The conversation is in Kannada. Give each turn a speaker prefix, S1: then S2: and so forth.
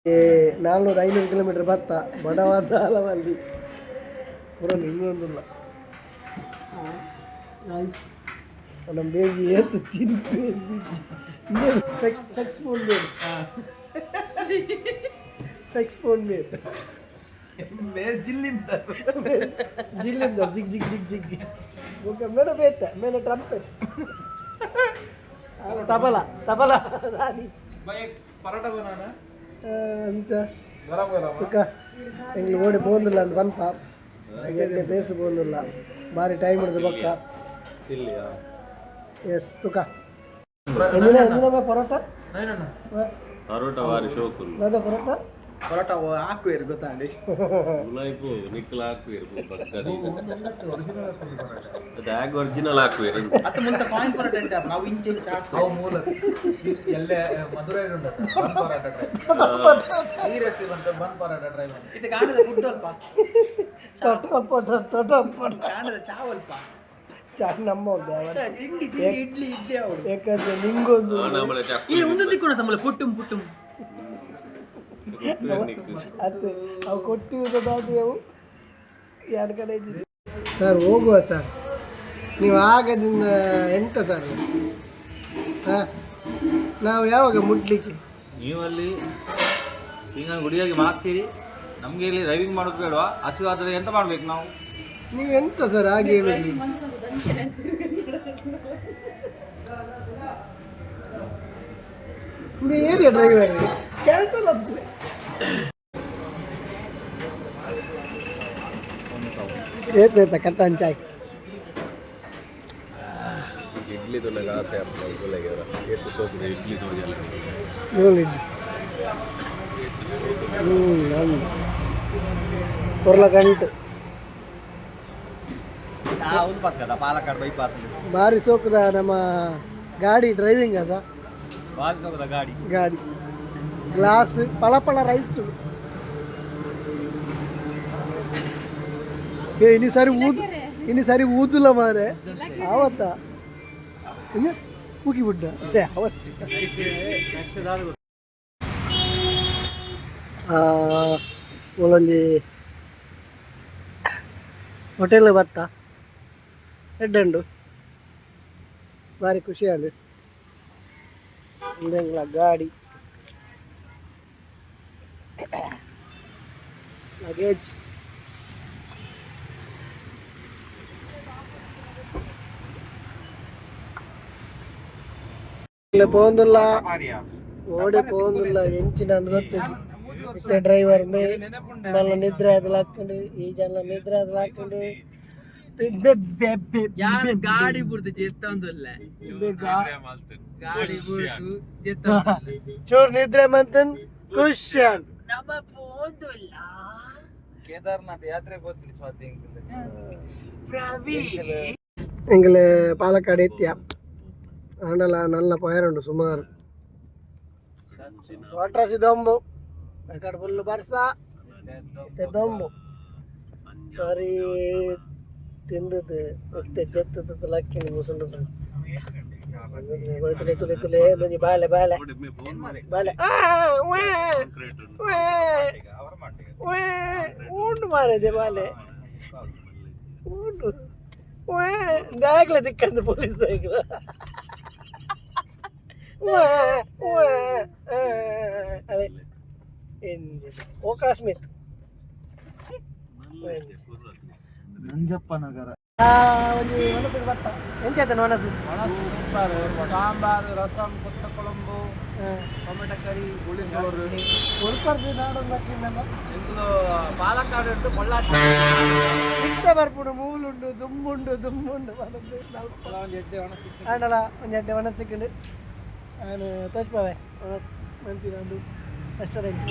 S1: 400-500 ಕಿಲೋಮೀಟರ್ ಬತ್ತ ಬಡವಾದ ಅಲವಲ್ಲಿ ಪೂರ ನಿಲ್ಲೊಂದಿಲ್ಲ ನಮ್ಮ ಬೇಗಿ ಏತು ತಿನ್ಪು ಸೆಕ್ಸ್ ಫೋನ್ ಮೇರು ಸೆಕ್ಸ್ ಫೋನ್ ಮೇರು ಜಿಲ್ಲಿಂದ ಜಿಗ್ ಜಿಗ್ ಜಿಗ್ ಜಿಗ್ ಮೇನ ಬೇಟ ಮೇನ ಟ್ರಂಪೆಟ್ ತಬಲ ತಬಲ ರಾಣಿ
S2: ಪರೋಟ ಬನಾನ
S1: ಅಂಚ
S2: ಗರಂ ಗರಂ
S1: ತುಕ ಎಂಗ್ಲು ಓಡಿ ಪೋಂದಿಲ್ಲ ಅಂತ ಬನ್ಪ ಎಡ್ಡೆ ಬೇಸು ಪೋಂದಿಲ್ಲ ಬಾರಿ ಟೈಮ್ ಹಿಡಿದು ಬಕ್ಕ
S2: ಇಲ್ಲಿಯಾ
S1: ಎಸ್ ತುಕ ಎಂದಿನ ಎಂದಿನ ಪರೋಟ
S2: ಪರೋಟ ವಾರಿ ಶೋಕುಲ್
S1: ಅದ ಪರೋಟ
S2: ಪರೋಟ ಹಾಕುವೇರು ಗೊತ್ತಾಂಡಿ ಉಲೈಪು ನಿಕ್ಕಲ ಹಾಕುವೇರು ಪಕ್ಕದಿ ಅದಾಗ ಒರಿಜಿನಲ್ ಹಾಕುವೇರು ಅತ್ತ ಮುಂತ ಪಾಯಿಂಟ್ ಪರೋಟ ಅಂತ ನಾವು ಇಂಚೆ ಹಾಕು ಅವು ಮೂಲ ಎಲ್ಲೇ ಮಧುರೈ ಉಂಟು ಬನ್ ಪರೋಟ ಟ್ರೈ ಸೀರಿಯಸ್ಲಿ ಬಂತ ಬನ್ ಪರೋಟ ಟ್ರೈ ಮಾಡಿ ಇದು ಗಾಣದ ಫುಡ್ ಅಲ್ಪ
S1: ತೊಟ
S2: ಗಾಣದ ಚಾವಲ್ಪ
S1: ಚಾಕ್ ನಮ್ಮ
S2: ತಿಂಡಿ ತಿಂಡಿ ಇಡ್ಲಿ ಇಡ್ಲಿ ಅವಳು
S1: ಯಾಕಂದ್ರೆ ನಿಂಗೊಂದು
S2: ಈ ಒಂದು ತಿಕ್ಕೋಣ ತಮ್ಮಲೆ ಪುಟ್ಟುಂ ಪುಟ್ಟುಂ
S1: ಅದು ಅವು ಕೊಟ್ಟಿರೋದಾದ್ರೆ ಅವು ಎರಡು ಕಡೆ ಇದ್ದೀವಿ ಸರ್ ಹೋಗುವ ಸರ್ ನೀವು ಆಗದಿಂದ ಎಂತ ಸರ್ ಹಾಂ ನಾವು ಯಾವಾಗ ಮುಟ್ಲಿಕ್ಕೆ
S3: ನೀವಲ್ಲಿ ಈಗ ಗುಡಿಯಾಗಿ ಮಾಡ್ತೀರಿ ನಮಗೆ ಇಲ್ಲಿ ಡ್ರೈವಿಂಗ್ ಮಾಡೋದು ಬೇಡವಾ ಹಸಿವಾದರೆ ಎಂತ ಮಾಡ್ಬೇಕು ನಾವು
S1: ನೀವೆಂತ ಸರ್ ಹಾಗೆ ಹೇಳಿ ಏರಿಯಾ ಡ್ರೈವರ್ ಕ್ಯಾನ್ಸಲ್ ಆಗ್ತದೆ ಏತ ಕಟ್ಟನ್ ಚಾಯ್
S2: ಇಡ್ಲಿ ತೊಲೆಗೆ ಆಸೆ ತೊಲೆಗೆ ಎಷ್ಟು ಸೋಪು ಇಡ್ಲಿ ತೊಲೆಗೆ
S1: ನೋಡಿ ಕೊರ್ಲಗಂಟು
S3: ಪಕ್ಕದ ಪಾಲಕ್ಕಾಡ್ ಬೈಪಾಸ್
S1: ಭಾರಿ ಸೋಕದ ನಮ್ಮ ಗಾಡಿ ಡ್ರೈವಿಂಗ್ ಅದ
S3: ಭಾರಿ ಸೋಕದ ಗಾಡಿ
S1: ಗಾಡಿ ಗ್ಲಾಸ್ ಪಳಪಳ ರೈಸು ಇನ್ನು ಸಾರಿ ಊದುಲ ಮಾರೆ ಆವತ್ತ ಊಗಿ ಬಿಡ್ಡ ಒಂದೊಂದು ಹೋಟೆಲ್ ಬತ್ತ ಎಡ್ಡುಂಡು ಭಾರಿ ಖುಷಿ ಆಗ ಇಂದೆಂಗ್ಲ ಗಾಡಿ ಲಗೇಜ್ పోందుల్లా ఓడి పోందుల్లా ఎంచిన ಗೊತ್ತಿದ್ದು ಡ್ರೈವರ್ ಮಲ್ಲ ನಿದ್ರೆ ಅದು ಹಾಕೊಂಡು ಈ ಜನ ನಿದ್ರೆ ಅದು ಹಾಕೊಂಡು
S2: ಗಾಡಿ ಬಿಡ್ದು ಜೆತ್ತೊಂದಿಲ್ಲ ಗಾಡಿ ಬಿಡ್ದು
S1: ಚೂರ್ ನಿದ್ರೆ ಮಂತನ್ ಖುಷಿಯಾನ್
S2: ನಮ್ಮ ಪೋಂದುಲ್ಲ ಕೇದಾರ್ನಾಥ್ ಯಾತ್ರೆ ಹೋಗ್ತೀನಿ ಸ್ವಾತಿ
S1: ಎಂಗ್ಲೆ ಪಾಲಕ್ಕಾಡ್ ಎತ್ತಿಯ ಅಂಡಲ ನಲ್ಲ ಪಯರುಂಡು ಸುಮಾರು ವಾಟ್ರಾಸಿ ದೊಂಬು ಅಕಡೆ ಫುಲ್ ಬರ್ಸ ದೊಂಬು ಸರಿ ತಿಂದದ್ದು ಮತ್ತೆ ಚೆತ್ತದ ಲಕ್ಕಿನಿ ಮುಸುಂಡು ತುಲೆ ತುಲೆ ತುಲೆ ಬಂದಿ ಬಾಲೆ ಬಾಲೆ ಬಾಲೆ ಉಂಡು ಮಾರದೆ ಬಾಲೆ ಉಂಡು ದಾಗ್ಲ ದಿಕ್ಕಂದು ಪೊಲೀಸ್ ದಾಗ್ಲ ಅದೇ ಓಕಾ ಸ್ಮಿತ್
S2: ನಂಜಪ್ಪ ನಗರ
S1: ಎಂತ ಮನಸ್ಸು
S2: ಸಾಂಬಾರು ರಸಂ ಕೊತ್ತ ಕೊಳಂಬು ಟೊಮೆಟೊ ಕರಿ ಉಳಿಸೋರು
S1: ಉಳ್ಕರ್ದು ನಾಡೊಂದು
S2: ಪಾಲಕ್ಕಾಡು ಉಂಟು
S1: ಸಿಕ್ತ ಬರ್ಪುಡು ಮೂಲುಂಡು ದುಂಬುಂಡು ದುಂಬುಂಡು ಆಂಡಲ ಒಂದು ಎಡ್ಡೆ ಒಣಸ್ತಿಕ್ಕೊಂಡು ನಾನು ತೋಚ್ಪಾವೆ ಮಂತಿನ ಒಂದು ರೆಸ್ಟೋರೆಂಟ್